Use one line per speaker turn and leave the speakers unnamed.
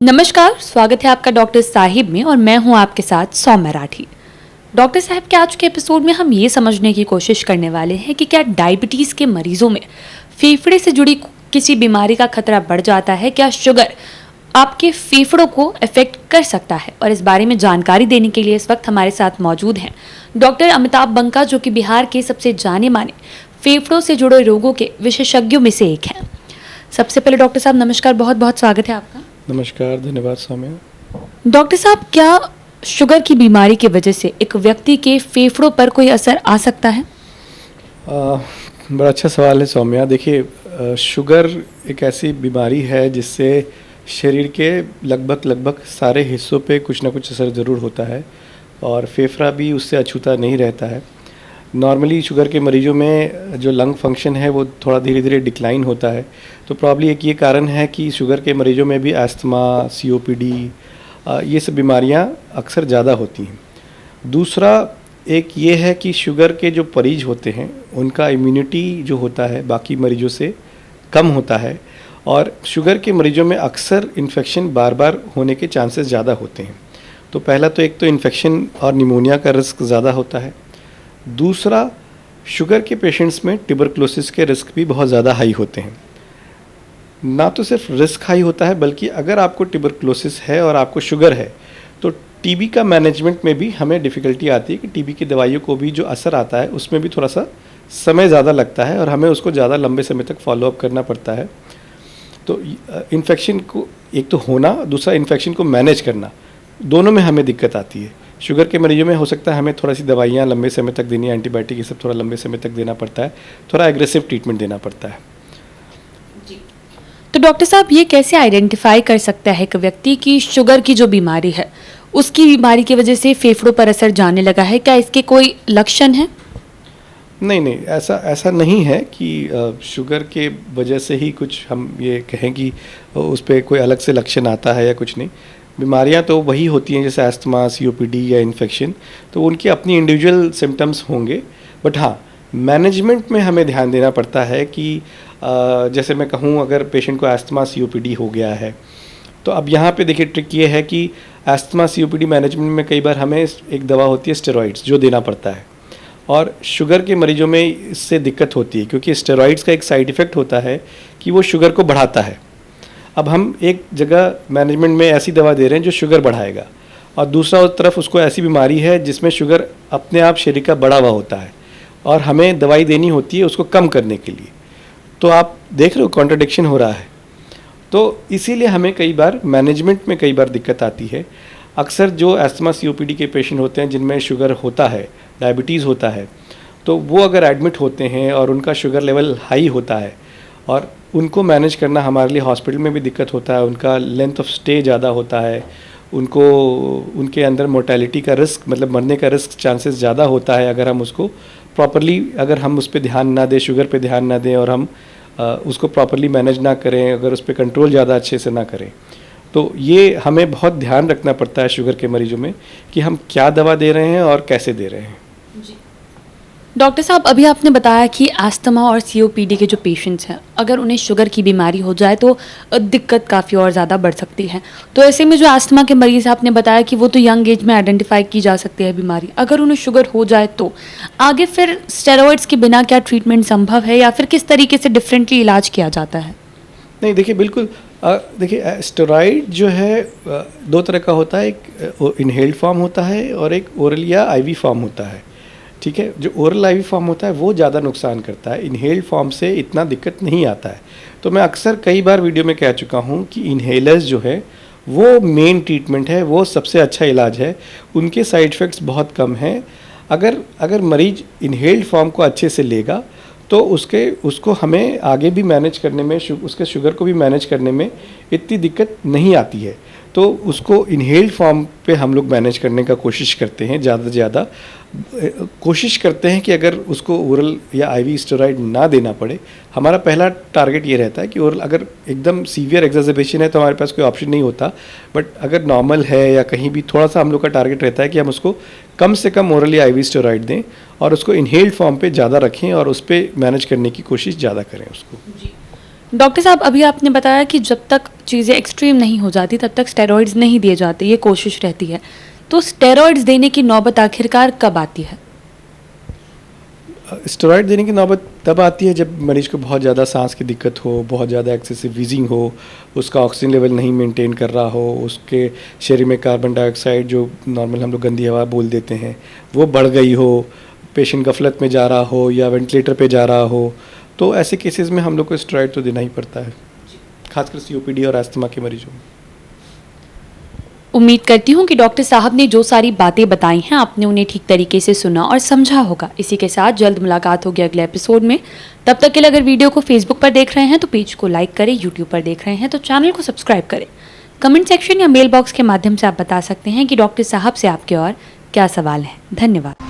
नमस्कार, स्वागत है आपका डॉक्टर साहिब में और मैं हूं आपके साथ सौम्या राठी। डॉक्टर साहब के आज के एपिसोड में हम ये समझने की कोशिश करने वाले हैं कि क्या डायबिटीज़ के मरीजों में फेफड़े से जुड़ी किसी बीमारी का खतरा बढ़ जाता है। क्या शुगर आपके फेफड़ों को अफेक्ट कर सकता है, और इस बारे में जानकारी देने के लिए इस वक्त हमारे साथ मौजूद हैं डॉक्टर अमिताभ बंका, जो कि बिहार के सबसे जाने माने फेफड़ों से जुड़े रोगों के विशेषज्ञों में से एक हैं। सबसे पहले डॉक्टर साहब नमस्कार, बहुत बहुत स्वागत है आपका।
नमस्कार, धन्यवाद सौम्या।
डॉक्टर साहब, क्या शुगर की बीमारी की वजह से एक व्यक्ति के फेफड़ों पर कोई असर आ सकता है?
बड़ा अच्छा सवाल है सौम्या। देखिए, शुगर एक ऐसी बीमारी है जिससे शरीर के लगभग सारे हिस्सों पे कुछ ना कुछ असर ज़रूर होता है और फेफड़ा भी उससे अछूता नहीं रहता है। नॉर्मली शुगर के मरीजों में जो लंग फंक्शन है वो थोड़ा धीरे धीरे डिक्लाइन होता है, तो प्रॉब्ली एक ये कारण है कि शुगर के मरीजों में भी अस्थमा, सीओपीडी, ये सब बीमारियां अक्सर ज़्यादा होती हैं। दूसरा एक ये है कि शुगर के जो मरीज होते हैं उनका इम्यूनिटी जो होता है बाकी मरीजों से कम होता है, और शुगर के मरीजों में अक्सर इन्फेक्शन बार बार होने के चांसेस ज़्यादा होते हैं। तो पहला तो एक तो इन्फेक्शन और निमोनिया का रिस्क ज़्यादा होता है। दूसरा, शुगर के पेशेंट्स में ट्यूबरकुलोसिस के रिस्क भी बहुत ज़्यादा हाई होते हैं। ना तो सिर्फ रिस्क हाई होता है, बल्कि अगर आपको ट्यूबरकुलोसिस है और आपको शुगर है तो टीबी का मैनेजमेंट में भी हमें डिफ़िकल्टी आती है कि टीबी की दवाइयों को भी जो असर आता है उसमें भी थोड़ा सा समय ज़्यादा लगता है और हमें उसको ज़्यादा लंबे समय तक फॉलोअप करना पड़ता है। तो इन्फेक्शन को एक तो होना, दूसरा इन्फेक्शन को मैनेज करना, दोनों में हमें दिक्कत आती है। शुगर के मरीजों में हो सकता है हमें थोड़ा सी दवाइयाँ लंबे समय तक देनी, एंटीबायोटिक ये सब थोड़ा लंबे समय तक देना पड़ता है, थोड़ा एग्रेसिव ट्रीटमेंट देना पड़ता है।
तो डॉक्टर साहब, ये कैसे आइडेंटिफाई कर सकता है एक व्यक्ति की शुगर की जो बीमारी है उसकी बीमारी की वजह से फेफड़ों पर असर जाने लगा है? क्या इसके कोई लक्षण है?
नहीं, ऐसा नहीं है कि शुगर के वजह से ही कुछ हम ये कहें कि उस पर कोई अलग से लक्षण आता है या कुछ नहीं। बीमारियां तो वही होती हैं जैसे अस्थमा, सीओपीडी या इन्फेक्शन, तो उनकी अपनी इंडिविजुअल सिम्टम्स होंगे। बट हाँ, मैनेजमेंट में हमें ध्यान देना पड़ता है कि जैसे मैं कहूँ, अगर पेशेंट को अस्थमा सीओपीडी हो गया है तो अब यहाँ पे देखिए ट्रिक ये है कि अस्थमा सीओपीडी मैनेजमेंट में कई बार हमें एक दवा होती है स्टेरॉइड्स, जो देना पड़ता है, और शुगर के मरीजों में इससे दिक्कत होती है क्योंकि स्टेरॉइड्स का एक साइड इफ़ेक्ट होता है कि वो शुगर को बढ़ाता है। अब हम एक जगह मैनेजमेंट में ऐसी दवा दे रहे हैं जो शुगर बढ़ाएगा, और दूसरा उस तरफ उसको ऐसी बीमारी है जिसमें शुगर अपने आप शरीर का बढ़ा हुआ होता है और हमें दवाई देनी होती है उसको कम करने के लिए। तो आप देख रहे हो कॉन्ट्रडिक्शन हो रहा है। तो इसीलिए हमें कई बार मैनेजमेंट में कई बार दिक्कत आती है। अक्सर जो अस्थमा सीओपीडी के पेशेंट होते हैं जिनमें शुगर होता है, डायबिटीज़ होता है, तो वो अगर एडमिट होते हैं और उनका शुगर लेवल हाई होता है और उनको मैनेज करना हमारे लिए हॉस्पिटल में भी दिक्कत होता है, उनका लेंथ ऑफ स्टे ज़्यादा होता है, उनको उनके अंदर मोर्टेलिटी का रिस्क, मतलब मरने का रिस्क चांसेस ज़्यादा होता है अगर हम उसको प्रॉपरली, अगर हम उस पर ध्यान ना दें, शुगर पे ध्यान ना दें और हम उसको प्रॉपरली मैनेज ना करें, अगर उस पर कंट्रोल ज़्यादा अच्छे से ना करें। तो ये हमें बहुत ध्यान रखना पड़ता है शुगर के मरीजों में कि हम क्या दवा दे रहे हैं और कैसे दे रहे हैं।
डॉक्टर साहब, अभी आपने बताया कि अस्थमा और सीओपीडी के जो पेशेंट्स हैं, अगर उन्हें शुगर की बीमारी हो जाए तो दिक्कत काफ़ी और ज़्यादा बढ़ सकती है। तो ऐसे में जो अस्थमा के मरीज़ आपने बताया कि वो तो यंग एज में आइडेंटिफाई की जा सकती है बीमारी, अगर उन्हें शुगर हो जाए तो आगे फिर स्टेरॉइड्स के बिना क्या ट्रीटमेंट संभव है, या फिर किस तरीके से डिफरेंटली इलाज किया जाता है?
नहीं, देखिए बिल्कुल, देखिए स्टेरॉइड जो है दो तरह का होता है, एक इनहेल्ड फॉर्म होता है और एक ओरल या आईवी फॉर्म होता है। ठीक है, जो ओरल आईवी फॉर्म होता है वो ज़्यादा नुकसान करता है, इनहेल्ड फॉर्म से इतना दिक्कत नहीं आता है। तो मैं अक्सर कई बार वीडियो में कह चुका हूँ कि इनहेलर्स जो है वो मेन ट्रीटमेंट है, वो सबसे अच्छा इलाज है, उनके साइड इफ़ेक्ट्स बहुत कम हैं। अगर मरीज इनहेल्ड फॉर्म को अच्छे से लेगा तो उसको हमें आगे भी मैनेज करने में, उसके शुगर को भी मैनेज करने में इतनी दिक्कत नहीं आती है। तो उसको इनहेल्ड फॉर्म पे हम लोग मैनेज करने का कोशिश करते हैं, ज़्यादा से ज़्यादा कोशिश करते हैं कि अगर उसको ओरल या आईवी स्टेरॉइड ना देना पड़े। हमारा पहला टारगेट ये रहता है कि ओरल, अगर एकदम सीवियर एक्सर्बेशन है तो हमारे पास कोई ऑप्शन नहीं होता, बट अगर नॉर्मल है या कहीं भी थोड़ा सा, हम लोग का टारगेट रहता है कि हम उसको कम से कम ओरल या आईवी स्टेरॉइड दें और उसको इनहेल्ड फॉर्म पे ज़्यादा रखें और उस पर मैनेज करने की कोशिश ज़्यादा करें उसको।
डॉक्टर साहब, अभी आपने बताया कि जब तक चीज़ें एक्सट्रीम नहीं हो जाती तब तक स्टेरॉइड्स नहीं दिए जाते, ये कोशिश रहती है। तो स्टेरॉइड्स देने की नौबत आखिरकार कब आती है?
स्टेरॉइड देने की नौबत तब आती है जब मरीज को बहुत ज़्यादा सांस की दिक्कत हो, बहुत ज़्यादा एक्सेसिव वीजिंग हो, उसका ऑक्सीजन लेवल नहीं मेंटेन कर रहा हो, उसके शरीर में कार्बन डाइऑक्साइड जो नॉर्मल हम लोग गंदी हवा बोल देते हैं वो बढ़ गई हो, पेशेंट गफलत में जा रहा हो या वेंटिलेटर पे जा रहा हो, तो ऐसे केसेस में हम लोग को स्टेरॉइड तो देना ही पड़ता है, खासकर COPD और अस्थमा के मरीजों में।
उम्मीद करती हूँ कि डॉक्टर साहब ने जो सारी बातें बताई हैं आपने उन्हें ठीक तरीके से सुना और समझा होगा। इसी के साथ जल्द मुलाकात होगी अगले एपिसोड में। तब तक के लिए अगर वीडियो को फेसबुक पर देख रहे हैं तो पेज को लाइक करें, यूट्यूब पर देख रहे हैं तो चैनल को सब्सक्राइब करें। कमेंट सेक्शन या मेल बॉक्स के माध्यम से आप बता सकते हैं कि डॉक्टर साहब से आपके और क्या सवाल हैं। धन्यवाद।